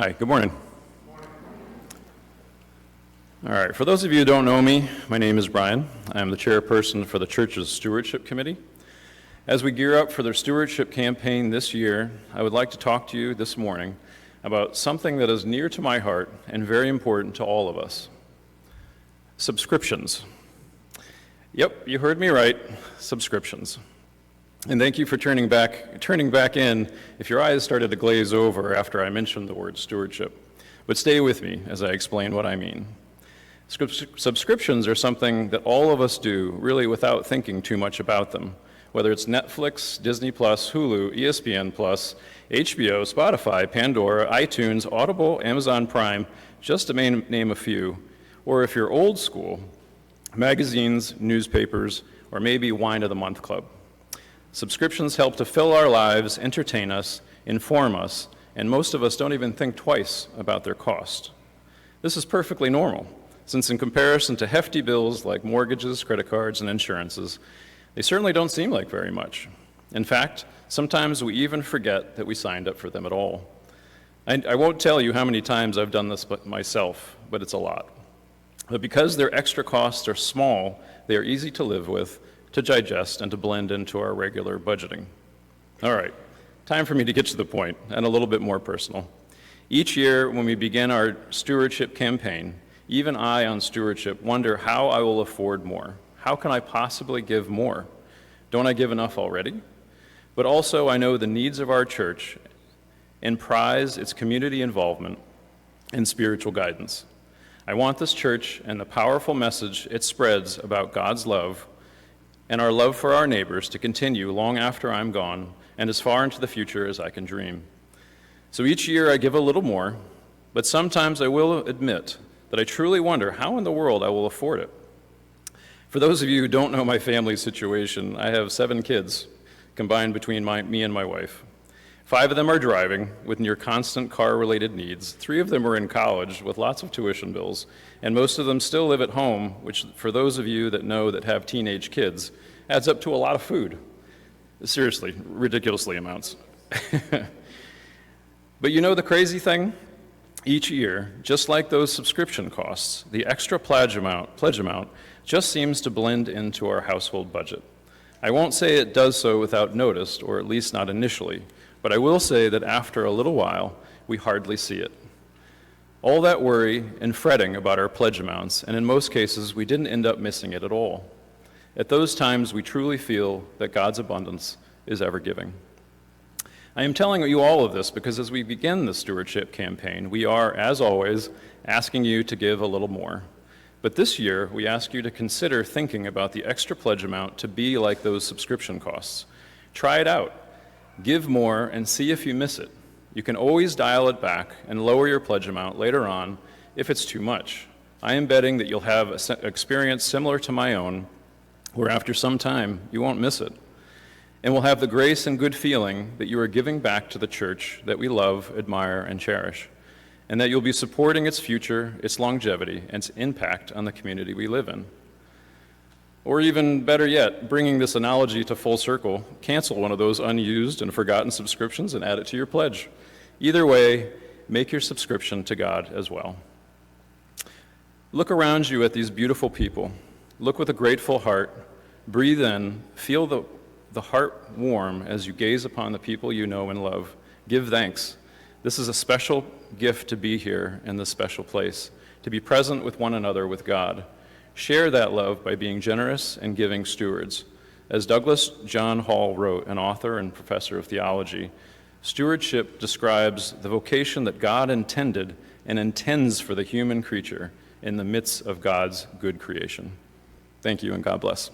Hi, good morning. All right, for those of you who don't know me, my name is Brian. I am the chairperson for the church's Stewardship Committee. As we gear up for the Stewardship campaign this year, I would like to talk to you this morning about something that is near to my heart and very important to all of us. Subscriptions. Yep, you heard me right, subscriptions. And thank you for turning back in if your eyes started to glaze over after I mentioned the word stewardship. But stay with me as I explain what I mean. Subscriptions are something that all of us do really without thinking too much about them, whether it's Netflix, Disney+, Hulu, ESPN+, HBO, Spotify, Pandora, iTunes, Audible, Amazon Prime, just to name a few, or if you're old school, magazines, newspapers, or maybe Wine of the Month Club. Subscriptions help to fill our lives, entertain us, inform us, and most of us don't even think twice about their cost. This is perfectly normal, since in comparison to hefty bills like mortgages, credit cards, and insurances, they certainly don't seem like very much. In fact, sometimes we even forget that we signed up for them at all. I won't tell you how many times I've done this myself, but it's a lot. But because their extra costs are small, they are easy to live with, to digest, and to blend into our regular budgeting. All right, time for me to get to the point, and a little bit more personal. Each year when we begin our stewardship campaign, even I on stewardship wonder how I will afford more. How can I possibly give more? Don't I give enough already? But also I know the needs of our church and prize its community involvement and spiritual guidance. I want this church and the powerful message it spreads about God's love and our love for our neighbors to continue long after I'm gone and as far into the future as I can dream. So each year I give a little more, but sometimes I will admit that I truly wonder how in the world I will afford it. For those of you who don't know my family situation, I have 7 kids combined between me and my wife. 5 of them are driving with near constant car-related needs. 3 of them are in college with lots of tuition bills, and most of them still live at home, which for those of you that know that have teenage kids, adds up to a lot of food. Seriously, ridiculously amounts. But you know the crazy thing? Each year, just like those subscription costs, the extra pledge amount just seems to blend into our household budget. I won't say it does so without notice, or at least not initially, but I will say that after a little while, we hardly see it. All that worry and fretting about our pledge amounts, and in most cases, we didn't end up missing it at all. At those times, we truly feel that God's abundance is ever-giving. I am telling you all of this because as we begin the stewardship campaign, we are, as always, asking you to give a little more. But this year, we ask you to consider thinking about the extra pledge amount to be like those subscription costs. Try it out. Give more and see if you miss it. You can always dial it back and lower your pledge amount later on if it's too much. I am betting that you'll have an experience similar to my own, where after some time, you won't miss it. And will have the grace and good feeling that you are giving back to the church that we love, admire, and cherish, and that you'll be supporting its future, its longevity, and its impact on the community we live in. Or even better yet, bringing this analogy to full circle, cancel one of those unused and forgotten subscriptions and add it to your pledge. Either way, make your subscription to God as well. Look around you at these beautiful people. Look with a grateful heart. Breathe in. Feel the heart warm as you gaze upon the people you know and love. Give thanks. This is a special gift to be here in this special place, to be present with one another with God. Share that love by being generous and giving stewards. As Douglas John Hall wrote, an author and professor of theology, stewardship describes the vocation that God intended and intends for the human creature in the midst of God's good creation. Thank you and God bless.